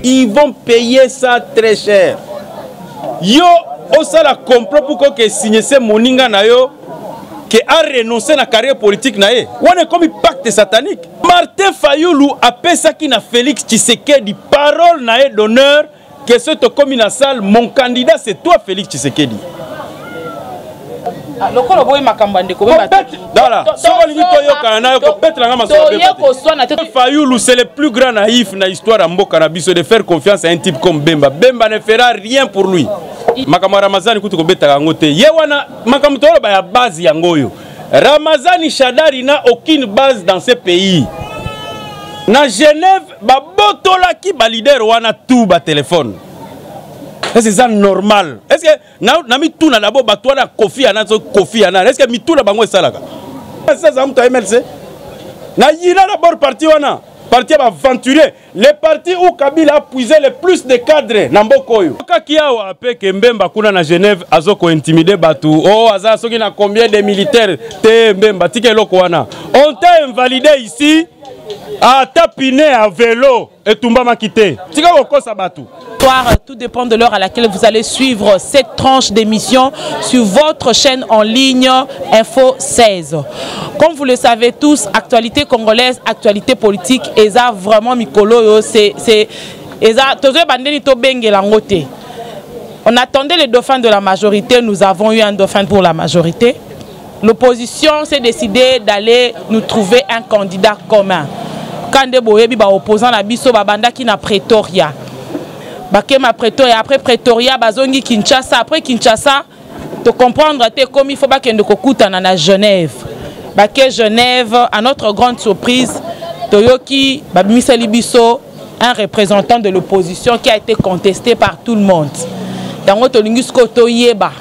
ils vont payer ça très cher. Yo, ça la complot pour que signer ce moninga na yo, qui a renoncé à la carrière politique na ye. On est comme un pacte satanique. Martin Fayoulou a fait ça qui n'a Félix Tshisekedi parole na ye d'honneur que ce te comme une salle, mon candidat c'est toi Félix Tshisekedi. Fayoulou c'est le plus grand naïf dans l'histoire de Mboka de faire confiance à un type comme Bemba. Bemba ne fera rien pour lui. Makamwa Ramazani kutu kobeta ngote. Yewana makamutoro ba ya base yangoyo. Ramazani Shadari n'a aucune base dans ce pays. Na Genève ba botola ki ba leader wana tout ba téléphone. Est-ce que c'est normal? Est-ce que na mi tout na d'abord ba toi na Kofi Annan Kofi Annan. Est-ce que mi tout na bango salaka? Ça ça muta MLC. Na yina d'abord parti wana. Parti aventurier, les partis où Kabila a puisé le plus de cadres Nambokoyo. Kakiawa ape Mbemba kuna na Genève azoko intimider batu. Oh aza soki na combien de militaires te Mbemba tike loko wana. On t'a invalidé ici à tapiner à vélo et tumba makité. Tika okosa batu. Tout dépend de l'heure à laquelle vous allez suivre cette tranche d'émission sur votre chaîne en ligne Info 16. Comme vous le savez tous, actualité congolaise, actualité politique, eza vraiment mikolo c'est eza tozo bandeni to bengelangote. On attendait les dauphins de la majorité, nous avons eu un dauphin pour la majorité. L'opposition s'est décidée d'aller nous trouver un candidat commun. Kande boyebi ba opposant la biso babanda ki na Pretoria. Bakema Pretoria, après Pretoria, bazongi Kinshasa, après Kinshasa, te comprendre comme il faut pas qu'il y ait de Genève. Baké Genève, à notre grande surprise, Toyoki, Babimisa Libiso, un représentant de l'opposition qui a été contesté par tout le monde. Dans notre linguisco Toyeba,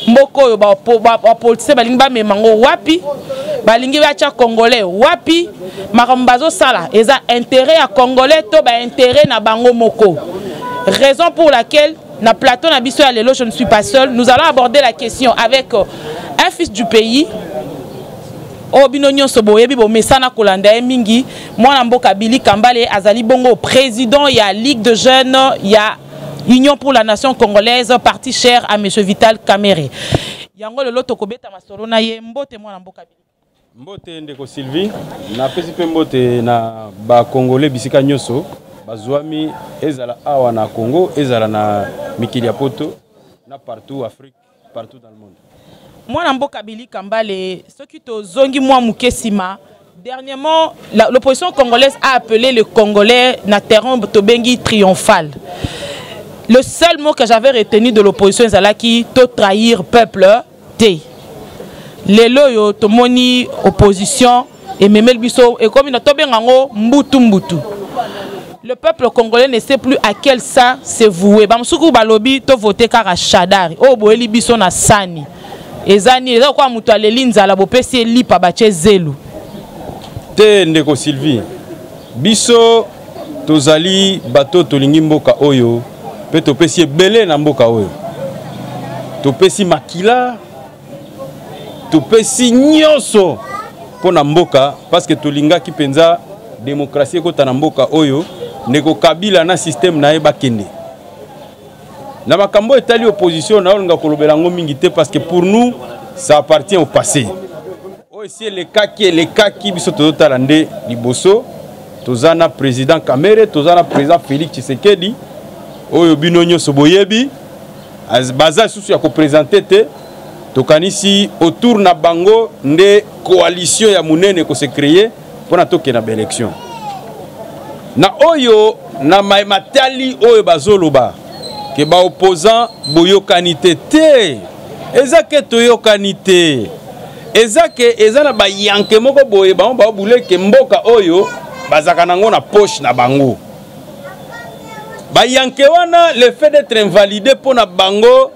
Mboko, politicien, Balingba Memango, Wapi, Balingi Wacha Congolais, Wapi, Marambazo Sala, et ça intérêt à Congolais, Toba intérêt na Bango Moko. Raison pour laquelle, na plateau na biso alelo, je ne suis pas seul. Nous allons aborder la question avec un fils du pays. Obinonyo Soboyebi bo mesana kolanda mingi, moi Mboka Billy Kambale Azali Bongo président, il y a Ligue de jeunes, il y a Union pour la nation congolaise, parti cher à monsieur Vital Kamerhe. Yango le loto kobeta masolo na ye mbote moi Mboka Billy. Mbote ndeko Sylvie, na pesi pe mbote na ba congolais bisika nyoso. Bazouami ezala awa na Congo, ezala na mikili ya poto, na partout Afrique, partout dans le monde. Moi Mboka Billy Kambale, ce qui te zongi moi mukesima, dernièrement l'opposition congolaise a appelé le Congolais na terrain tobengi triomphal. Le seul mot que j'avais retenu de l'opposition c'est qui to trahir peuple té. Lelo yo to moni opposition et memel biso et comme to bengango mbutu mbutu. Le peuple congolais ne sait plus à quel sang se vouer. Bamsuku balobi to voter kara Shadari. Oh boeli biso na sani. Ezani eza kwa mutu alelinza la bopesi lipa bache zelu. Te ndeko Sylvie. Biso tozali bato tolingi mboka oyo. Pe topesi ebele na mboka oyo. Topesi makila. Topesi nyonso pona mboka parce que tolinga ki penza démocratie kota na mboka oyo. Neko Kabila na système na eba kende. Na makambo etali opposition na olanga kolobela ngo mingi te parce que pour nous ça appartient au passé. Aussi le cas qui biso tozotala nde liboso tozana président Kamerhe, tozana président Félix Tshisekedi oyo binonyo soboyebi baza susu ya ko présenter te tokanisi autour na bango nde coalition ya munene ko se créer pona toke na élection. Na oyo na matali oyo bazoloba ke ba opposant boyokanité te ezake toyokanité ezake ezana ba yanke moko boye ba bule ke mboka oyo bazaka nango na poche na bango ba yanke wana le fait d'être invalidé pour na bango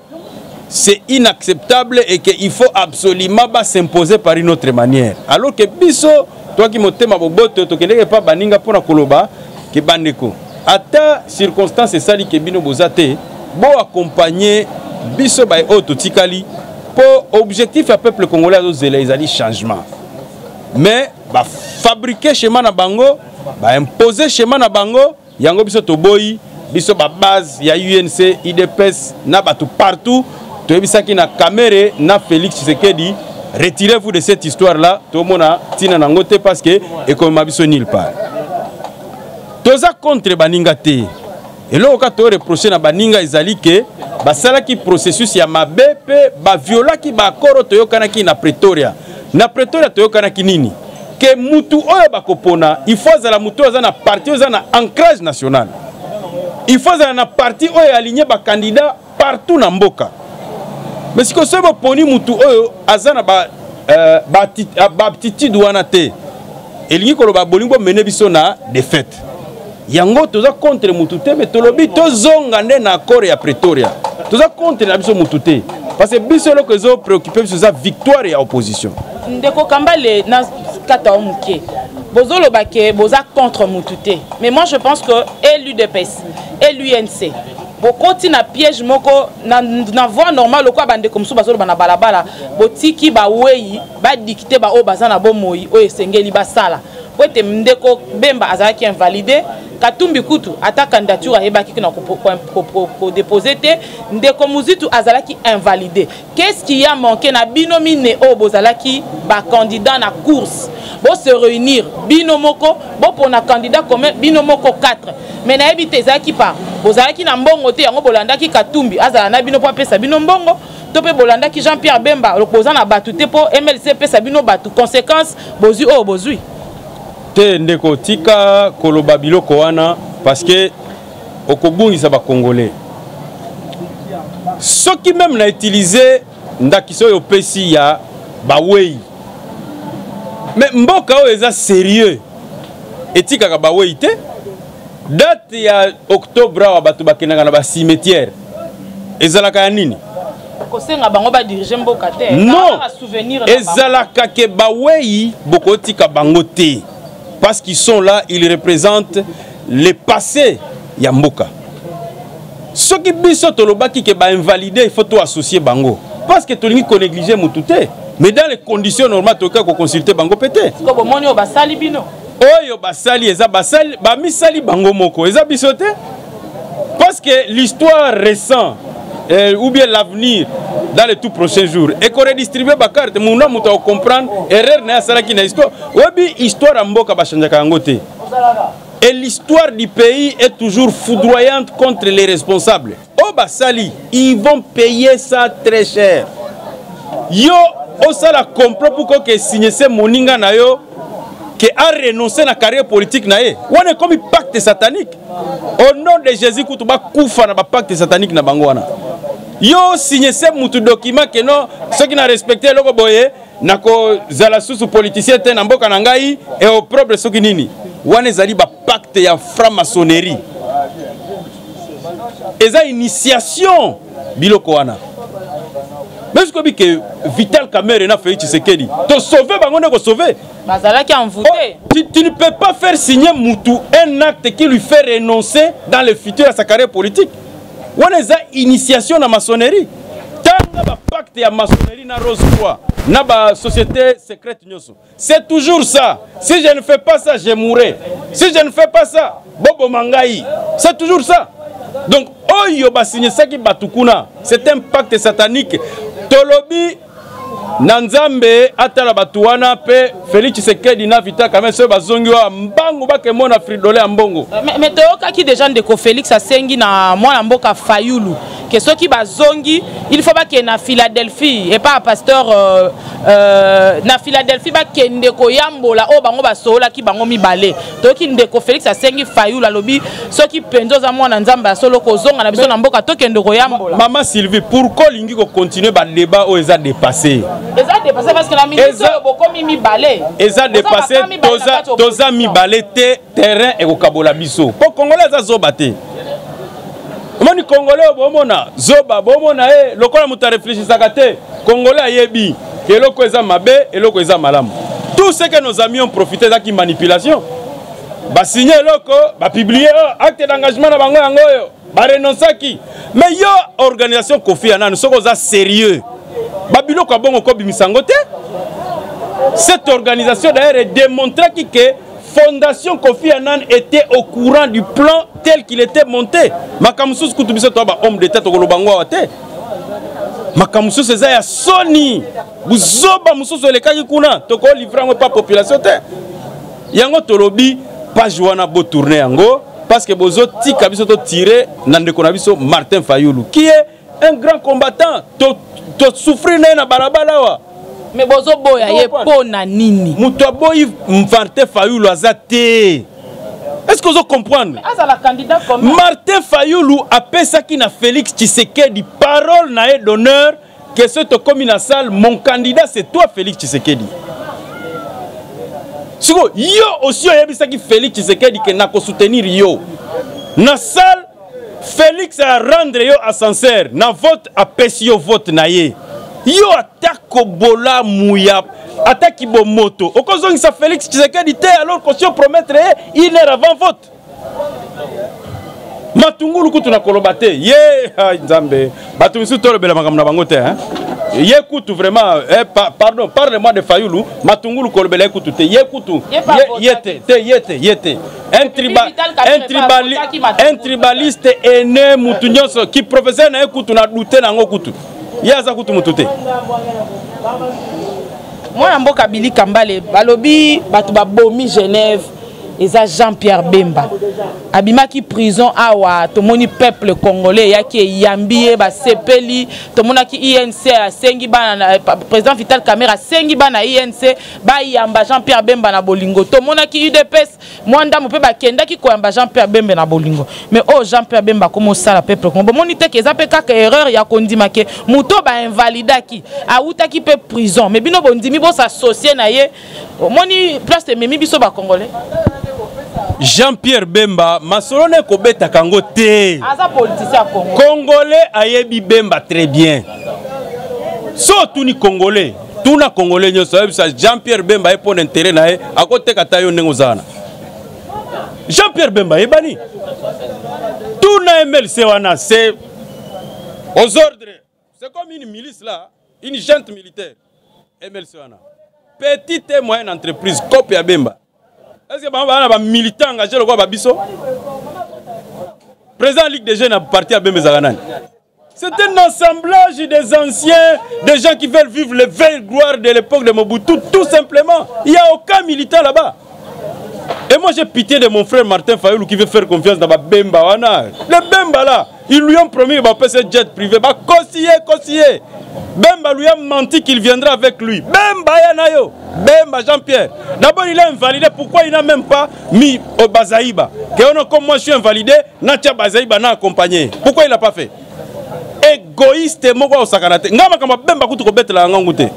c'est inacceptable et que il faut absolument ba s'imposer par une autre manière alors que biso toi qui motema boboto to keleke pa baninga pona koloba ke bandeko ata circonstance sali ke bino bozate bo accompagner biso ba auto tikali pour objectif à peuple congolais azozela ezali changement mais ba fabriquer schéma na bango ba imposer schéma na bango yango biso to boyi biso ba base ya UNC IDPS na batu partout to ebisaki na Kamere na Félix Tshisekedi. Retirez-vous de cette histoire là to mona tina nangote parce que ekoma biso nulle part. Toza contre baninga te. Et là, on a reproché à Baninga Ezali que basala ki processus ya mabepe ba viola ki ba koro to yokana ki na Pretoria. Na Pretoria to yokana ki nini? Que mutu oyo bakopona, il faut za la mutu za na parti za na ancrage national. Il faut za na parti oyo aligner ba candidat partout na mboka. Mais si ko sebo poni mutu oyo azana ba aptitude wana te. Elingi ko ba bolingo mene biso na défaite. Yango toza contre mutute mais tolobi tozonga nde na accord ya Pretoria. Toza contre na biso mutute parce que biso loko zo préoccupé biso za victoire ya opposition. Ndeko Kambale na kata omuke. Bozolo bake boza contre mutute. Mais moi je pense que l'UDPS et l'UNC bokoti na piège moko na voie normale lokwa bande comme so bazolo bana balabala botiki ba weyi ba dicter ba o bazana bomoyi o esengeli basala. Poete Ndeko Bemba azalaki invalidé Katumbi Kutu ata candidature ayebaki na ko déposer te Ndeko Muzitu azalaki invalidé. Qu'est-ce qui a manqué na binomine o bozalaki ba candidat na course bo se réunir binomoko bo pona candidat commun binomoko 4 mais na ebité ezalaki pa bozalaki na mbongo te yango bolandaki Katumbi azala na bino po pesa bino mbongo to pe bolandaki Jean-Pierre Bemba l'opposant na batu te po MLC pesa bino batu conséquence bozui o bozui te ndeko tika koloba biloko wana parce que okobungisa ba congolais ce qui même na utilisé ndakiso yo pesi ya bawei mais mboka o eza sérieux etika ka bawei te date ya octobre wa batu bakenanga na ba cimetière ezalaka ya nini kosenga bango ba diriger mboka te non ezalaka ke bawei bokotika bango te. Parce qu'ils sont là, ils représentent le passé Yamboka. Ce qui biso tolobaki ke ba invalidé, il faut tout associer bango. Parce que tolingi ko négliger mutute. Mais dans les conditions normales, toka ko consulter bango pété. Ko bomoni o basali bino. Oyo basali eza basali ba misali bango moko. Eza bisote. Parce que l'histoire récente ou bien l'avenir dans les tout prochains jours et qu'on redistribue ba carte muna muta comprendre erreur na sala ki na histoire webi histoire mboka ba chanjaka ngote et l'histoire du pays est toujours foudroyante contre les responsables o basali ils vont payer ça très cher yo o sala complot pour que signer ce moninga na yo que a renoncé na carrière politique na ye on est comme pacte satanique au nom de Jésus kutuba kufa na ba pacte satanique na bango wana. Yo signé ce mutu document que non ceux qui n'ont respecté loko boye nako zala susu politicien te na mboka na ngai et au propre soki nini wana ezali ba pacte ya franc-maçonnerie eza initiation biloko wana mais ce que Vital Kamerhe na Félix Tshisekedi to sauver bango ne ko sauver bazalaki envoûté. Tu ne peux pas faire signer mutu un acte qui lui fait renoncer dans le futur à sa carrière politique. On a une initiation dans la maçonnerie. Tant que pacte de maçonnerie na Rose Croix, na ba société secrète nyoso. C'est toujours ça. Si je ne fais pas ça, je mourrai. Si je ne fais pas ça, bobo mangai. C'est toujours ça. Donc, oyo ba signé ça qui batukuna. C'est un pacte satanique. Tolobi Nanzambe atala batuwana pe Félix Tshisekedi na Vital Kamerhe so bazongi wa mbango bakemona Fridolin Ambongo. Mais toyoka ki déjà ndeko Félix asengi na mwana mboka Fayulu que ceux qui bazongi il faut pas que na Philadelphie et pas pasteur na Philadelphie ba kende ko yambola o bango basola ki bango mibale toyoki ndeko Félix asengi Fayulu alobi ceux qui penzo za mwana nzamba solo ko zonga na biso na mboka to kende ko yambola. Maman Sylvie pourquoi lingi ko continuer ba débat o eza dépassé. Eza dépassé parce que la ministre boko mi balé. Eza dépassé toza mi balé te terrain et ko kabola biso. Po congolais za zobate. Moni congolais bomona zoba bomona lokola muta réfléchissaka te congolais ayebi ke loko eza mabe et loko eza malamu. Tout ce que nos amis ont profité d'aki manipulation. Ba signer loko, ba publier acte d'engagement na bango yango yo. Ba renonçaki. Mais yo organisation Kofi Annan soko za sérieux. Babilo kwa bongo ko bimisango te. Cette organisation d'ailleurs démontre que Fondation Kofi Annan était au courant du plan tel qu'il était monté. Makamusus Kutubiso Toba, homme d'État, Togolobango Awate. Makamusus Zaya Sony. Buzoba Musus Lekaki Kuna. Toko livre pas population. Yango Tolobi, pas Joana Bo tourner Yango. Parce que Bozo Tika Biso tiré Nande Konabiso Martin Fayoulou. Qui est un grand combattant. To souffrir na barabara. Mais Bozo Boya ye pona nini. Muto boy Martin Fayoulou azate. Est-ce que vous comprenez? Martin Fayoulou a pensé qu'il a Félix Tshisekedi parole na d'honneur que ce comme une salle mon candidat c'est toi Félix Tshisekedi. Siko yo aussi il y a qui Félix Tshisekedi que n'a soutenir yo. Na salle Félix a rendre yo ascenseur na vote a pesio vote na ye. Yo attaque bola mouya attaque moto. Au cas où ça Félix Tshisekedi alors qu'on se promettre une heure avant vote. Matungulu kutu na kolobate. Ye Nzambe. Batumsu tolo bela makamna bangote hein. Ye kutu vraiment pardon parle-moi de Fayoulou. Matungulu kolobela kutu te. Ye kutu. Yete. Un tribaliste aîné mutunyoso qui professeur na kutu na douter na ngo kutu. Yaza kutu mutute. Moi mboka Billy Kambale balobi batu ba bomi Genève eza Jean-Pierre Bemba abimaki prison awa tomoni peuple congolais yaki yambiye ba sepeli tomonaki INC asengi bana président Vital Kamerhe asengi bana INC ba yamba Jean-Pierre Bemba na bolingo tomonaki UDPS mwanda mpe ba kendaki ko yamba Jean-Pierre Bemba na bolingo mais oh Jean-Pierre Bemba comme ça peuple congolais bomoni te ke za pe kaka erreur ya kondima ke muto ba invalidaki awutaki pe prison mais bino bondimi bo s'associer na ye moni place de memi biso ba congolais. Jean-Pierre Bemba, Masolone Kobeta Kango te. Politicien Congolais ayebi Bemba très bien. So tuni Congolais, tuna Congolais nyo sa Jean-Pierre Bemba est pour intérêt na e à côté katayo nengozana. Jean-Pierre Bemba ebani. Tuna MLC wana c'est aux ordres. C'est comme une milice là, une junte militaire. MLC wana. Petite et moyenne entreprise copie à Bemba. Est-ce que les militants engagés le Babiso? Président Ligue des Jeunes a parti à Bembezaganani. C'est un assemblage des anciens, des gens qui veulent vivre les vieilles gloires de l'époque de Mobutu, tout simplement. Il n'y a aucun militant là-bas. Et moi j'ai pitié de mon frère Martin Fayoulou qui veut faire confiance dans Bemba wana. Le Bemba là, ils lui ont promis qu'il va passer jet privé, va conseiller. Bemba lui a menti qu'il viendra avec lui. Bemba Yanayo, Bemba Jean-Pierre. D'abord il a invalidé, pourquoi il n'a même pas mis au Bazaïba? Comme moi je suis invalidé, Natia Bazaïba n'a accompagné. Pourquoi il n'a pas fait? Égoïste moko osakanate. Ngama kama Bemba kutu ko betela ngangute.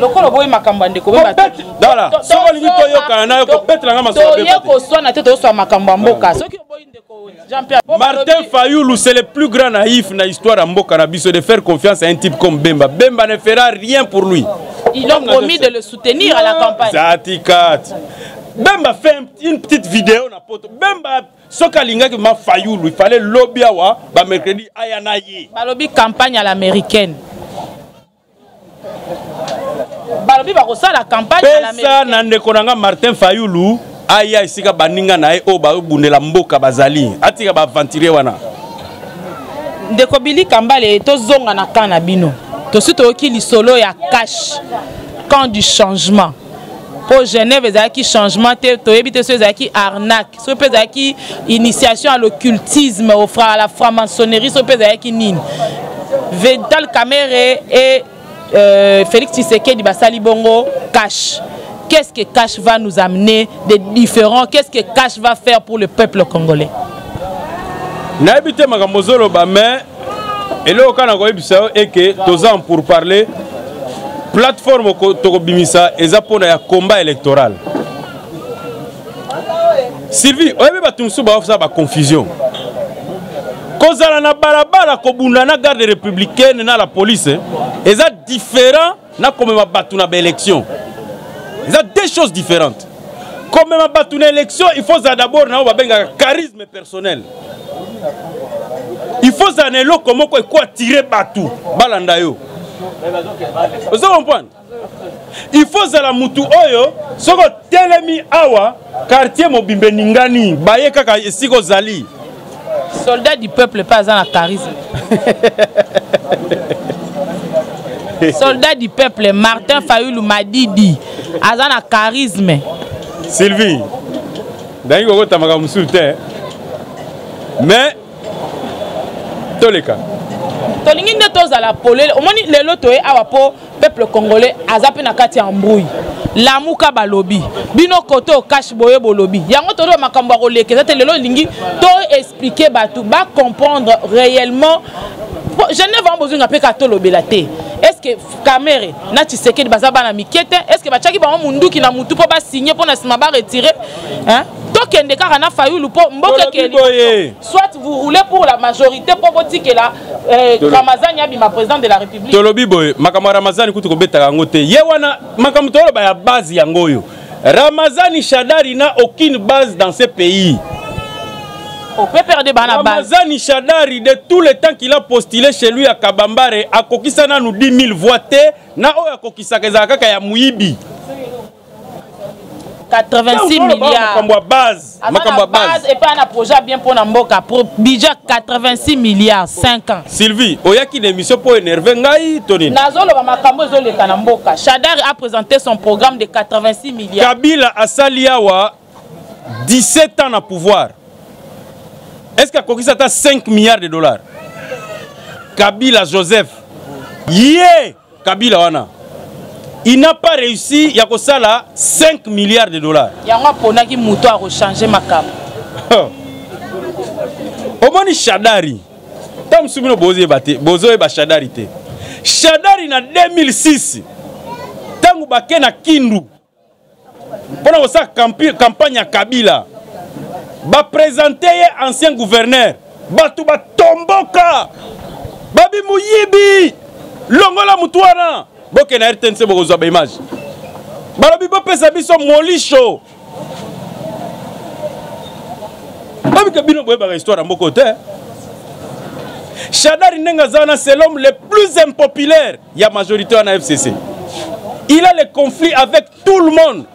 Lokolo boy makamba ndeko bemba. Dala, soko lingi to yoka na yo ko betela ngama so Bemba. To yeko so na teto so makamba mboka. Soki boy ndeko Jean-Pierre. Martin Fayoulou c'est le plus grand naïf na histoire à Mboka na biso de faire confiance à un type comme Bemba. Bemba ne fera rien pour lui. Ils ont promis de le soutenir à la campagne. Zatikat. Bemba fait une petite vidéo na poto. Bemba Sokalinga qui m'a Fayoulou, il fallait lobby awa ba mercredi ayanaye. Ba lobby campagne à l'américaine. Ba lobby ba kosa la campagne à l'américaine. Pesa nande konanga Martin Fayoulou aya isika baninga na e o ba bundela mboka bazali. Atika ba aventurer wana. Ndeko Billy Kambale to zonga na kana bino. To suto ki lisolo ya cash camp du changement. Pour Genève, il y a qui changement, il y a qui arnaque, il y a qui initiation à l'occultisme, à la franc-maçonnerie, il y a qui nine. Vital Kamerhe et Félix Tshisekedi Basali Bongo cash. Qu'est-ce que cash va nous amener de différents? Qu'est-ce que cash va faire pour le peuple congolais? N'habitez ma gamozolo mais et là au Canada et que tous ans pour parler. Plateforme Tokobimisa et Zapona ya combat électoral. Sylvie, oyebi batumsu ba ofsa ba confusion. Kozala na balabala ko bundana garde républicaine na la police, eza différent na comme ma batu na ba élection. Eza deux choses différentes. Comme ma batu na élection, il faut d'abord na ba benga charisme personnel. Il faut zanelo comment quoi tirer batu balanda yo. Vous comprenez? Il faut zala mutu oyo soko telemi awa quartier mobimbe ningani baye kaka esiko zali. Soldat du peuple pas dans la charisme. Soldat du peuple Martin Fayulu Madidi azan na charisme. Sylvie. Dangi ko tamaka musulte. Mais toleka. Tolingi nde tozala polele. Omoni lelo toye awa po peuple congolais azape na kati ya mbrouille. Lamuka balobi. Bino koto cash boye bolobi. Yango todo makambo ya kolekeza te lelo lingi to expliquer batu ba comprendre réellement. Je n'ai pas besoin de faire un té. Est-ce que Kamere, na Tshisekedi bazaba na mikete? Est-ce que bachaki ba mundu ki na mutu po ba signer pour na sima ba retirer? Hein? Donc ndeka na Fayulu po mboka ke. Soit vous roulez pour la majorité pour dire que la Ramazani abima président de la République. Tolobi boye, makamwa Ramazani kutu ko beta ngote. Ye wana makamwa tolo ba ya base ya ngoyo. Ramazani Shadari n'a aucune base dans ce pays. Ramazani Shadari, de tout le temps qu'il a postulé chez lui à Kabambare, a kokisana nous 10 000 voix, na o ya kokisa kezaka ya muibi. 86 milliards. Makambo base. Et pas un projet bien pour Namboka. Pour budget 86 milliards, 5 ans. Sylvie, oyaki une émission pour énerver ngai, Tony. Nazolo makambo zole kanamboka. Shadari a présenté son programme de 86 milliards. Kabila a saliawa 17 ans à pouvoir. Est-ce que Kokisa a 5 milliards de dollars? Kabila Joseph. Kabila wana. Il n'a pas réussi, il y a que ça là, 5 milliards de dollars. Il y a un pona qui mouton a rechange ma cam. Omoni Shadari. Tam soumino bozo ba Shadari te. Shadari na 2006. Tangu bake na Kindu. Pona ko sa campagne à Kabila. Ba présenter ancien gouverneur batu ba tomboka babi muyibi longola mutwana boke na RTNC bokozwa ba image balobi bo pesa biso molisho babi kabino boye ba histoire mboko te. Shadari Nenga Zana c'est l'homme le plus impopulaire ya majorité en FCC. Il a les conflits avec tout le monde.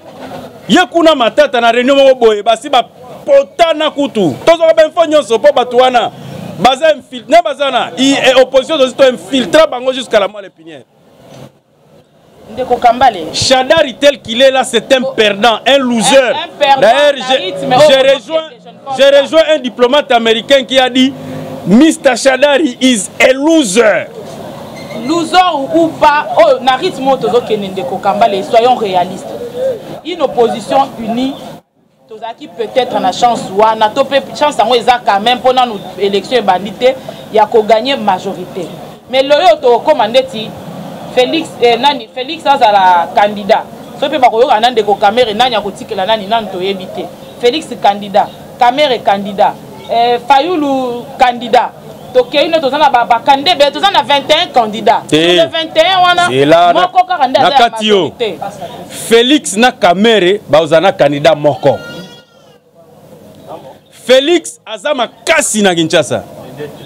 Yekuna matata na réunion mo boye basi ba potana kutu tozo ba info so po batuana baza infiltré bazana et opposition to infiltra bango jusqu'à la moelle épinière. Ndeko Kambale Shadari tel qu'il est là, c'est un perdant, un loser. D'ailleurs j'ai rejoint un diplomate américain qui a dit Mr. Shadari is a loser. Loser ou pas, oh na rythme tozo kene Ndeko Kambale, soyons réalistes. Une opposition unie qui peut-être na chance ou na topé chance en quand même pendant nos élections bandité il y a qu'au gagner majorité mais le to commandé Félix Félix a la candidat so pe ba ko yoka nande ko caméra nani a ko tikela nani nan to yebité Félix candidat caméra candidat Fayulu candidat to ke une to zana ba candidat to zana 21 candidats sur les 21 wana moko ka candidat na katio Félix na caméra ba uzana candidat moko. Félix azama kasi na Kinshasa,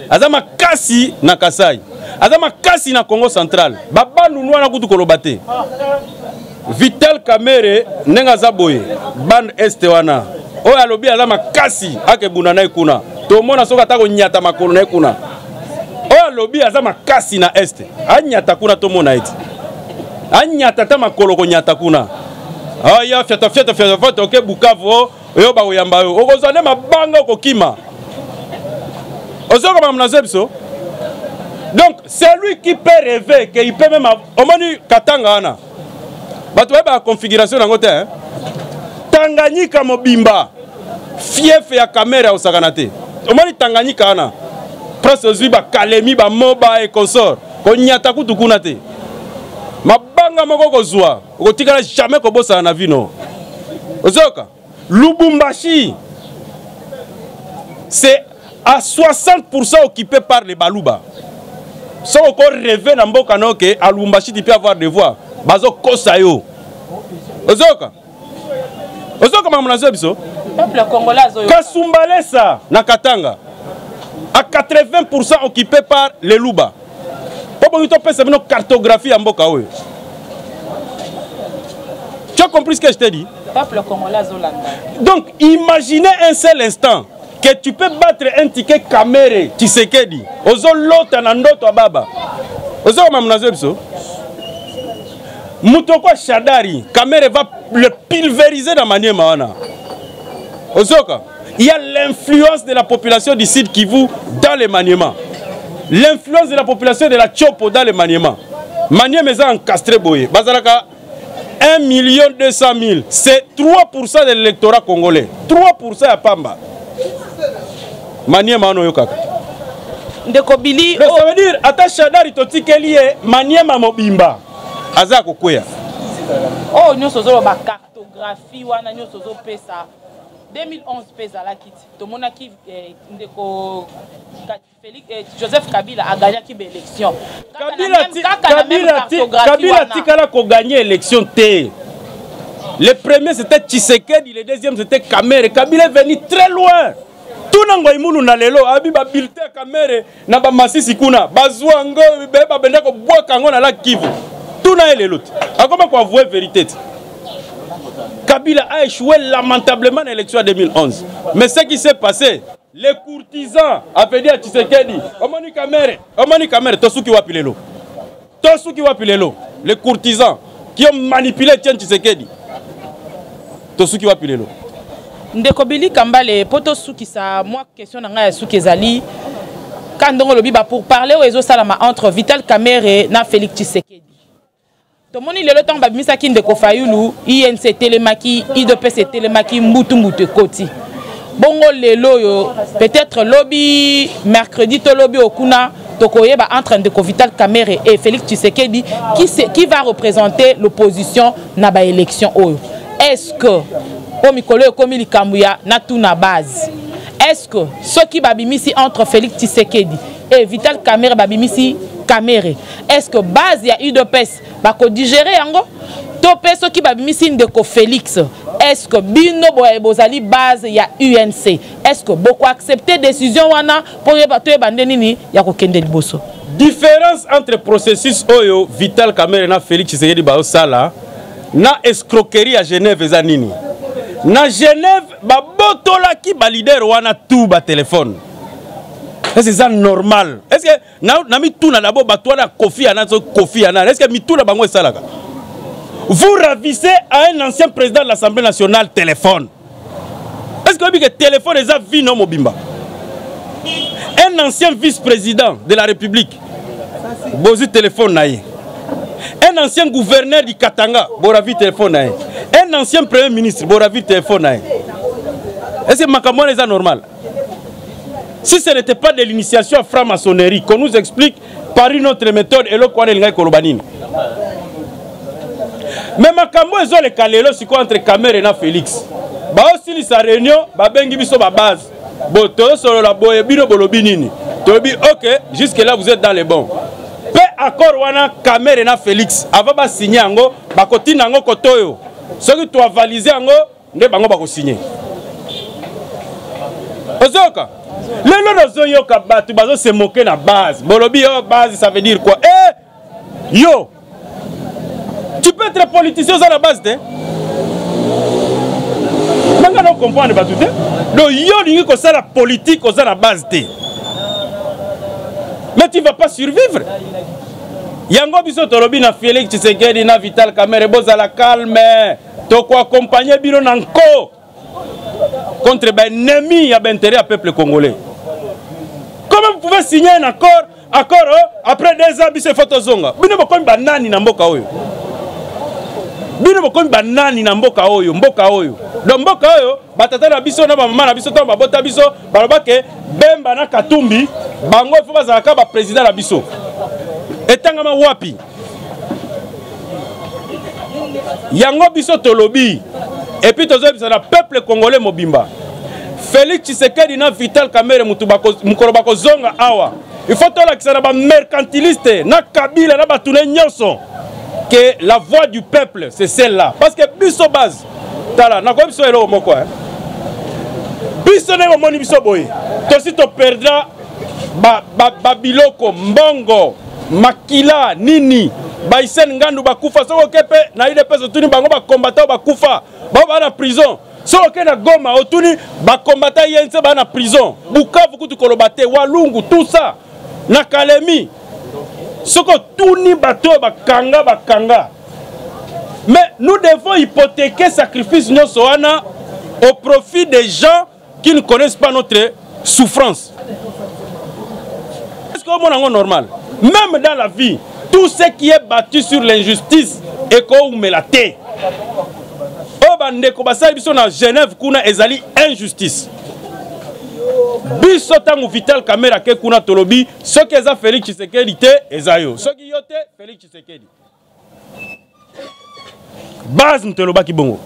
azama kasi na Kasai, azama kasi na Congo Central. Babandu nwana kutu kolobate. Vital Kamere nenga zaboye band este wana. Oya alobi azama kasi ake bunana kuna. To mona soka tako nyata makolo na kuna. Oya alobi azama kasi na este. Anyata kuna to mona eti. Anyata ta makolo ko nyata kuna. Aya fiata oke Bukavu. Yo ba oyamba yo okozane mabanga okokima ozoko mamna zebso. Donc c'est lui qui peut rêver que il peut même omoni Katanga ana bato ba configuration nango te hein. Tanganyika mobimba fief ya kamera osakana te omoni Tanganyika ana presque ozwi ba Kalemi ba Moba et consort ko nyata kutu kuna te mabanga moko kozwa okotikala jamais kobosa na vino ozoka. Lubumbashi, c'est à 60% occupé par les Balouba. Si on rêve dans Mbokano que à Lubumbashi tu peux avoir des voix, bazo kosayo. Ozoka. Ozoka mamnazo biso. Peuple congolais zo. Kasumbalesa na Katanga. À 80% occupé par les Luba. Pourquoi tu peux faire une cartographie en Mboka oyo? compris ce que je t'ai dit? Peuple congolais Zolanda. Donc, imaginez un seul instant que tu peux battre un ticket Kamere, Tshisekedi. Ozo lota na ndoto baba. Ozo mamnazo biso. Mutoko Shadari, Kamere va le pulvériser dans Maniema wana. Ozoka, il y a l'influence de la population du Sud Kivu dans les Maniema. L'influence de la population de la Tchopo dans les Maniema. Maniema est encastré boye. Bazalaka 1 200 000. C'est 3% de l'électorat congolais. 3% à Pamba. Maniema no yokaka. Ndeko Bili. Ça veut dire, ata Shadari totikeli Maniema mobimba. Aza kokwea. Oh, nous sommes ba cartographie wana nous sommes pesa 2011 pesa la kit. To monaki ndeko Joseph Kabila a gagné qui élection. Kabila tikala ko gagner élection T. Le premier c'était Tshisekedi, le deuxième c'était Kamere. Kabila est venu très loin. Tout nango imunu na lelo abi ba bulletin Kamere na ba masisi kuna bazwango ba benda ko boka ngo na la Kivu. Tout na les l'autre. Comment quoi avouer vérité? Kabila a échoué lamentablement dans l'élection 2011. Mais ce qui s'est passé, les courtisans avaient dit à Tshisekedi, Omani Kamere, Tosuki Wapilelo. Tosuki Wapilelo. Les courtisans qui ont manipulé Tshisekedi. Tosuki Wapilelo. Ndeko Bili Kambale, poto Suki sa, moi question na Suki Zali. Quand on le pour parler aux réseaux salama entre Vital Kamerhe na Félix Tshisekedi. Tomoni le temps babimisa ki ndeko Fayulu, INC Telemaki, IDPS Telemaki, Mbutu Koti. Bongo lelo yo, peut-être lobby, mercredi to lobby okuna, tokoyeba entre ndeko Vital Kamerhe et Félix Tshisekedi, qui va représenter l'opposition na ba élection oyo. Est-ce que, omikolo komi likambuya na tout na base, est-ce que ceux qui babimisi entre Félix Tshisekedi et Vital Kamerhe babimisi Kamerhe, est-ce que base ya UDPS bako digérer yango to peso ki babimisi ndeko Félix, est-ce que bino bozali base ya UNC, est-ce que beaucoup accepter décision wana pour to ebande nini ya kokende liboso? Différence entre processus oyo Vital Kamerhe na Félix Tshisekedi ba osala na escroquerie à Genève eza nini? Na Genève ba botola ki ba leader wana tout ba téléphone. Est-ce que c'est normal? Est-ce que nami tuna d'abord batouana Kofi Annan Kofi Annan? Est-ce que mituna bango salaka? Vous ravissez à un ancien président de l'Assemblée nationale téléphone. Est-ce que le téléphone est à vie non mobimba? Un ancien vice-président de la République, bozi téléphone naïe. Un ancien gouverneur du Katanga, boravi téléphone naïe. Un ancien premier ministre, boravi téléphone naïe. Est-ce que makamon est normal? Si ce n'était pas de l'initiation à franc-maçonnerie, qu'on nous explique par une autre méthode, et le quoi est Kolobanine. Mais Makambo est le calelo entre Kamerhe et Félix. Bah aussi sa réunion, bah bengi biso ba base. Boto solo la boye bino bolobinini. Tobi OK, jusque là vous êtes dans les bons. Peu accord wana Kamerhe et Félix. Avant ba signer ango, ba koti nango kotoyo. Ce que tu as validé ango, ne bango ba ko signer. Ozoka. Les gens se moquer de la base. Bolobi, base, ça veut dire quoi? Eh, yo, tu peux être politicien à la base, hein? Mais on comprend pas tout. Donc, yo, tu la politique à la base, mais tu ne vas pas survivre. Yango biso tolobi na Félix Tshisekedi na Vital Kamerhe boza la calme. Toko accompagner biro nanko contre l'ennemi à l'intérêt du peuple congolais. Comment vous pouvez signer un accord après 2 ans, c'est Fotozonga? Bino bokomi banani na mboka oyo. Bino bokomi banani na mboka oyo, mboka oyo. Donc mboka oyo, batata na biso na mama na biso to babota biso, baloba ke Bemba na Katumbi, bango il faut bazalaka ba président na biso. Etangama wapi? Yango biso tolobi. Et puis tozo bisa na peuple congolais mobimba. Félix Tshisekedi na Vital Kamerhe mukolo bako zonga awa. Il faut que ça mercantiliste na Kabila na batune nyonso que la voix du peuple c'est celle-là parce que biso base tala na ko biso elo moko hein. Biso ne moni biso boy. To si to perdra ba biloko mbongo makila nini Baïsen Ngandou bakufa soko kepe na UDPS otuni bango ba combattant bakufa ba na prison soko na Goma otuni ba combattant yense ba na prison Bukavu kutu kolobate Walungu tout ça na Kalemi soko tuni bato bakanga mais nous devons hypothéquer sacrifice nyonso wana au profit des gens qui ne connaissent pas notre souffrance. Est-ce qu'on est normal? Même dans la vie, tout ce qui est battu sur l'injustice est comme la thé. Au bandeko basali biso na Genève kuna ezali injustice. Biso tangu Vital Kamerhe ke kuna tolobi ce qui eza Félix Tshisekedi te ezayo. Ce qui yote Félix Tshisekedi. Base ntoloba kibongo.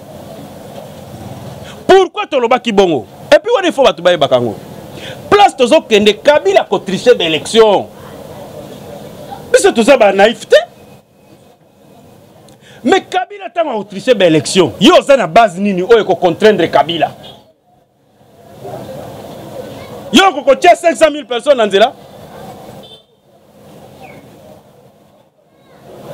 Pourquoi toloba kibongo? Et puis on est faux batu baye bakango. Place tozo kende Kabila ko tricher d'élection. C'est tout ça ba naïveté. Mais Kabila tanga ko tricher d'élection. Yo za na base nini oyo ko contraindre Kabila. Yo ko tia 500 000 personnes en nzela.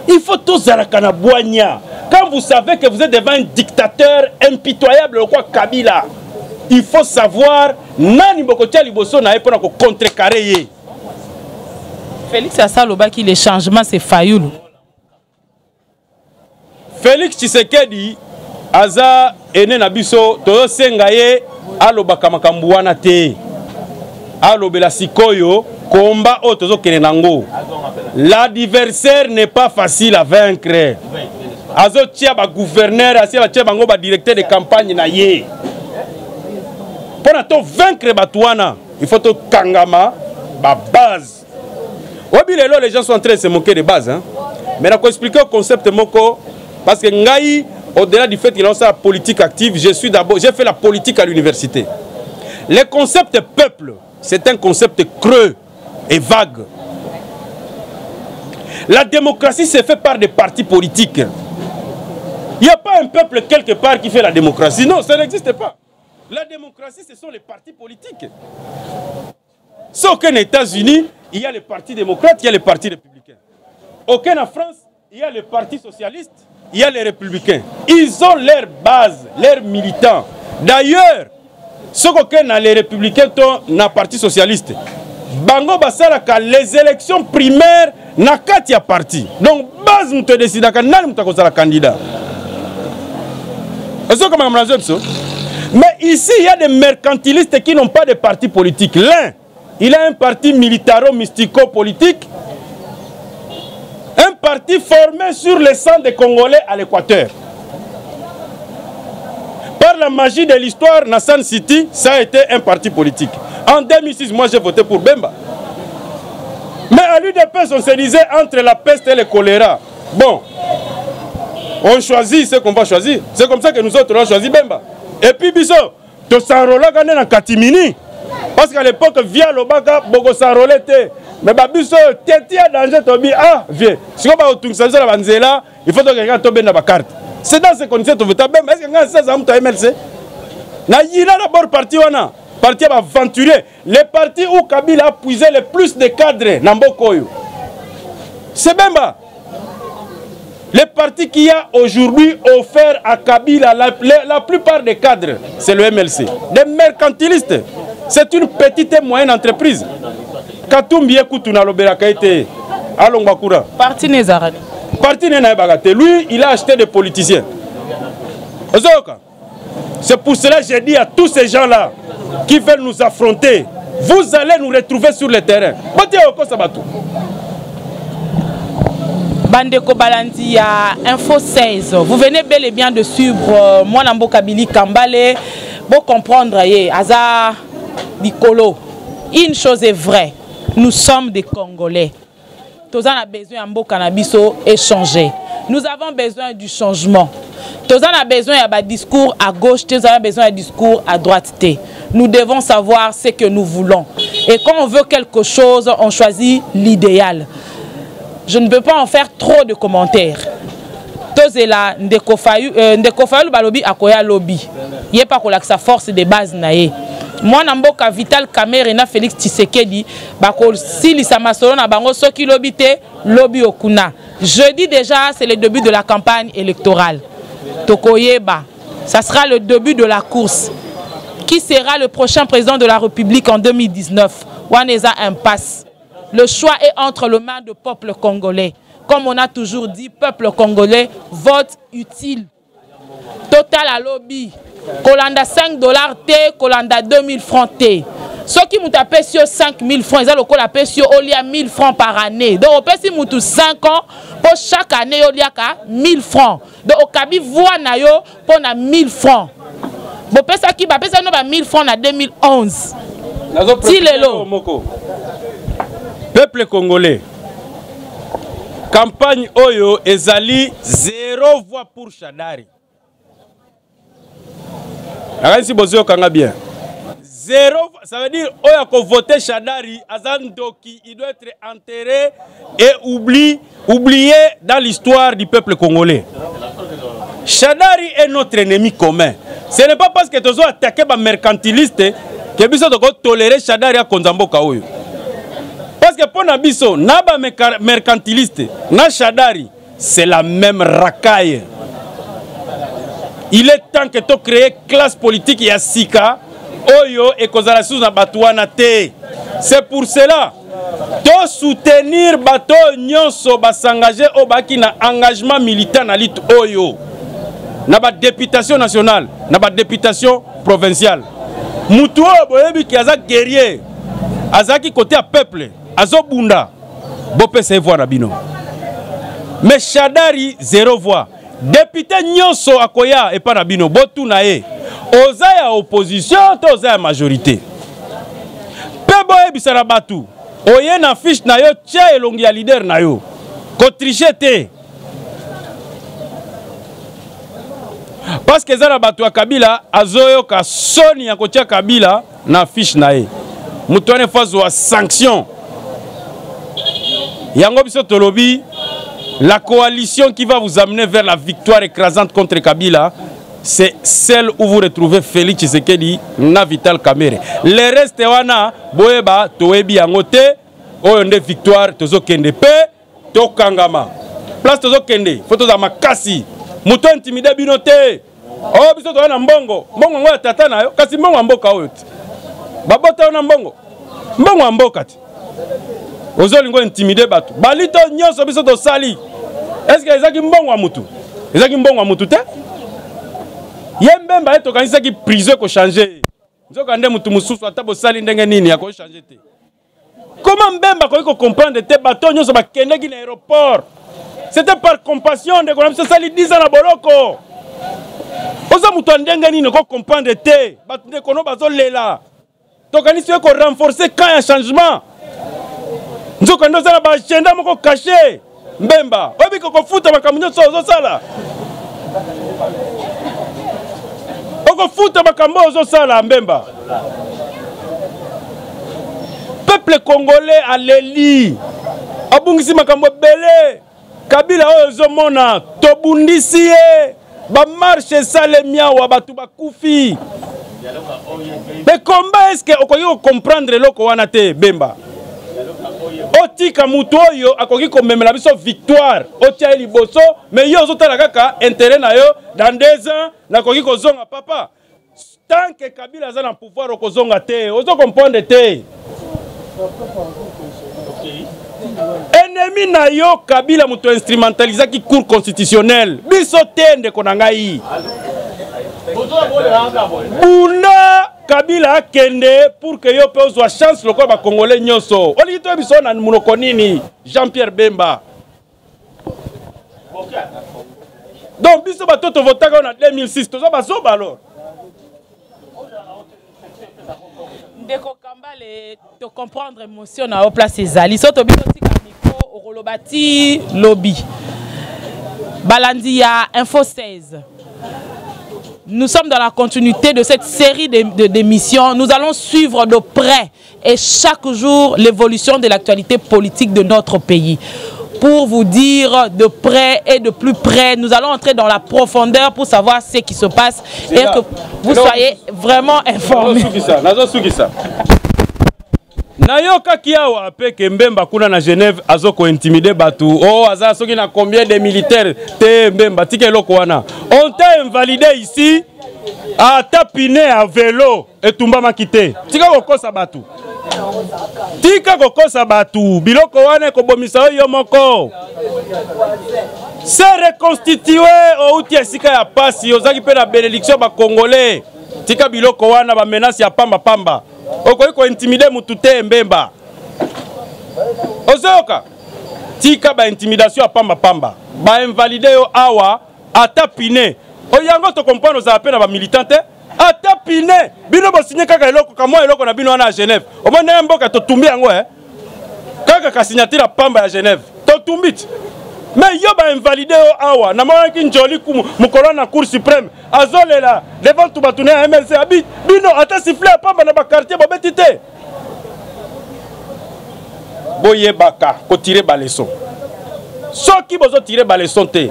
Il faut tous à la Kanabouania. Quand vous savez que vous êtes devant un dictateur impitoyable, le quoi Kabila, il faut savoir nani bokotia liboso na epona ko contrecarrer. Félix Assaloba qui les changements c'est Fayoulou. Félix Tshisekedi aza ene na biso to sengaye alobaka makambu wana te. Alobela sikoyo combat otozo kene nango. L'adversaire n'est pas facile à vaincre. Azo tia ba gouverneur, asia tia bango ba directeur de campagne na ye. Pour vaincre Batouana, il faut to kangama ba base. Obilelo les gens sont en train de se moquer de base hein. Mais on expliquer le concept moko parce que ngai au-delà du fait qu'il a la politique active, j'ai fait la politique à l'université. Le concept peuple, c'est un concept creux et vague. La démocratie se fait par des partis politiques. Il n'y a pas un peuple quelque part qui fait la démocratie. Non, ça n'existe pas. La démocratie, ce sont les partis politiques. Sauf qu'en États-Unis, il y a les partis démocrates, il y a les partis républicains. Aucun en France, il y a les partis socialistes, il y a les républicains. Ils ont leur base, leurs militants. D'ailleurs, ce qu'aucun a les républicains, na parti socialiste. Bango basalaka les élections primaires na kati ya parti. Donc base nous te décide nani mutakozala candidat. Mais ici il y a des mercantilistes qui n'ont pas de parti politique. L'un, il a un parti militaro-mystico-politique. Un parti formé sur le sang des Congolais à l'Équateur. Par la magie de l'histoire, Nassan City, ça a été un parti politique. En 2006, moi j'ai voté pour Bemba. Mais à l'UDPS, on se disait entre la peste et le choléra. Bon, on choisit ce qu'on va choisir. C'est comme ça que nous autres, on a choisi Bemba. Et puis, Bisso, tu s'enrôles dans Katimini. Parce qu'à l'époque, via l'Obaka, Bogo s'enrôlait. Mais Bisso, tu as danger, tu dis, ah, viens. Si on va au Tungsanja, il faut que quelqu'un tombe dans la carte. C'est dans ces conditions que tu veux Bemba. Est-ce que quelqu'un sait ça, tu as MLC? Il y a d'abord parti, on a. Parti aventurier, les partis où Kabila a puisé le plus de cadres, Nambokoyo. C'est Bemba. Les partis qui a aujourd'hui offert à Kabila la plupart des cadres, c'est le MLC. Les mercantilistes, c'est une petite et moyenne entreprise. Katumbi Ekutuna Loberakaite, Alongwakura. Parti Nezarani. Parti Nenabagate. Lui, il a acheté des politiciens. C'est pour cela que j'ai dit à tous ces gens-là qui veulent nous affronter, vous allez nous retrouver sur le terrain. Bandeko Balandi à Info 16. Vous venez bel et bien de suivre Mwanambo Kabili Kambale. Pour comprendre, Aza Dikolo. Une chose est vraie, nous sommes des Congolais. Tous on a besoin de cannabis échanger. Nous avons besoin du changement. Tous on a besoin d'un discours à gauche, tous on a besoin d'un discours à droite. Nous devons savoir ce que nous voulons. Et quand on veut quelque chose, on choisit l'idéal. Je ne peux pas en faire trop de commentaires. Tozela Ndeko Fayulu balobi akoya lobby. Yé pas que sa force de base naé. Moi Namboka Vital Kamerhe na Félix Tshisekedi bako silisa masolo na bango soki lobité lobi okuna. Jeudi déjà c'est le début de la campagne électorale. Tokoyeba, ça sera le début de la course. Qui sera le prochain président de la République en 2019? Waneza impasse. Le choix est entre les mains du peuple congolais. Comme on a toujours dit, peuple congolais, vote utile. Total à lobby. Kolanda $5 T, Kolanda 2000 francs T. Ceux qui m'ont tapé sur 5000 francs, ils ont tapé sur 1000 francs par année. Donc, on peut si nous 5 ans, pour chaque année, il y a 1000 francs. Donc, au Kabi, voix na yo pour 1000 francs. Bon, ça qui va payer 1000 francs en 2011. Peuple congolais. Campagne Oyo ezali 0 voix pour Shadari. Si vous avez bien. 0, ça veut dire Oyo a voté Shadari, Azandoki, il doit être enterré et oublié dans l'histoire du peuple congolais. Shadari est notre ennemi commun. Ce n'est pas parce que tu as attaqué les mercantilistes que tu dois tolérer Shadari à Konzamboka Oyo. Parce que pour Nabiso, Naba mercantiliste, na Shadari, c'est la même racaille. Il est temps que tu crées classe politique et Sika, Oyo et Kozalasus na Batouana te. C'est pour cela. To soutenir bato nyonso s'engager au baki na engagement militaire na lit Oyo. Na ba députation nationale, na ba députation provinciale. Mutuo boyebi ki aza guerrier. Azaki côté à peuple. Azobunda, Bopé c'est voix Nabino. Mais Shadari, 0 voix. Député Nyonso Akoya et pas Nabino, Botou Nae. Oza opposition, Oza majorité. Peboye Bisarabatu. Oye na fiche na yo, Tcha et Longia leader na yo. Kotrichete. Parce que Zarabatu a Kabila, Azoyo ka Soni a Kotia Kabila, na fiche nae. Moutouane face aux sanctions. Yango biso tolobi, la coalition qui va vous amener vers la victoire écrasante contre Kabila, c'est celle où vous retrouvez Félix Tshisekedi na Vital Kamerhe. Le reste wana boyeba toebi yango te, oyonde victoire tozo kende pe to kangama. Place tozo kende, photo za makasi. Muto intimide bino te. Oh biso to na mbongo, mbongo ngo tata na yo, kasi mbongo mboka oyo. Babota na mbongo. Mbongo mboka te. Ozolingo intimider bato. Balito nyonso biso to sali. Est-ce que ezaki mbongo wa mutu? Ezaki mbongo wa mutu te? Yembemba eto kanisa ki prison ko changer. Nzoka nde mutu mususu atabo sali ndenge nini ya ko changer te. Comment mbemba ko comprendre te bato nyonso ba kende ki na aéroport? C'était par compassion de ko na sali 10 ans na boloko. Ozo mutu ndenge nini ko comprendre te? Bato de kono bazo lela. Tokanisi ko renforcer quand il y a changement. Nous avons un agenda caché. Mbemba. Obi ko futa makambo sozo sala. Oko futa makambo ozo sala Mbemba. Peuple congolais a l'eli. Abungisi makambo belé. Kabila ozo mona tobundisi ye. Ba marche sale miawa batu bakufi. Mais comment est-ce que vous comprendre loko wana te Bemba? Otika mutu oyo akoki komemela biso victoire. Otia liboso mais yo ozotala kaka intérêt na yo dans 2 ans nakoki kozonga papa. Tant que Kabila za na pouvoir okozonga te, ozo comprendre te. Ennemi na yo Kabila mutu instrumentaliser ki cour constitutionnel. Biso tende konangai. Buna Kabila kende pour que yo pe ozwa chance loko ba congolais nyonso. Oli to biso na munoko nini Jean-Pierre Bemba. Donc biso ba toto votaka na 2006 tozo ba zoba alors. Ndeko Kambale to comprendre émotion na o place ezali. So to biso tika micro orolobati lobby. Balandi ya Info 16. Nous sommes dans la continuité de cette série d'émissions. Nous allons suivre de près et chaque jour l'évolution de l'actualité politique de notre pays. pour vous dire de près et de plus près. Nous allons entrer dans la profondeur pour savoir ce qui se passe et que vous soyez vraiment informés. Nayoka kiawa peke Mbemba kuna na Genève azoko intimider batu. Oh aza soki na combien de militaires te Mbemba tike loko wana. On t'a invalidé ici à tapiner à vélo et tumba makite. Tika kokosa batu. Tika kokosa batu. Biloko wana ko bomisa yo moko. Se reconstituer au tiesika ya pasi ozaki pe na bénédiction ba congolais. Tika biloko wana ba menace ya pamba pamba. Okoki ko intimider mutu te Mbemba. Ozoka. Tika ba intimidation ya pamba pamba. Ba invalider yo awa atapine. Oyango to comprendre za peine ba militante. Atapine. Bino bo signer kaka eloko kamo eloko na bino wana à Genève. O mona mboka to tumbi yango Kaka ka signature ya pamba ya Genève. To tumbit. Mais yo ba invalider yo awa na mwana ki njoli ku mukolo na Cour suprême azolela devant tout batune ya MLC abi bino ata siffler pamba na ba quartier bo betite boye baka ko tirer ba leçon soki bozo tirer ba leçon te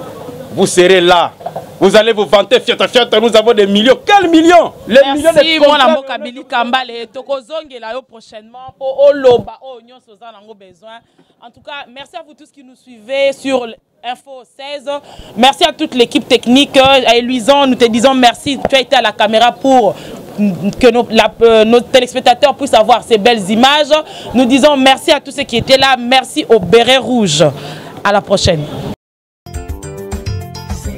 vous serez là. Vous allez vous vanter, fiat, nous avons des millions. Quels millions? Les millions de merci, mon amour Kabili Kambale. Tokozonge là prochainement pour Oloba, Oignon, Sozan, en besoin. En tout cas, merci à vous tous qui nous suivez sur Info 16. Merci à toute l'équipe technique. À Eluison, nous te disons merci. Tu as été à la caméra pour que nos téléspectateurs puissent avoir ces belles images. Nous disons merci à tous ceux qui étaient là. Merci au béret rouge. À la prochaine.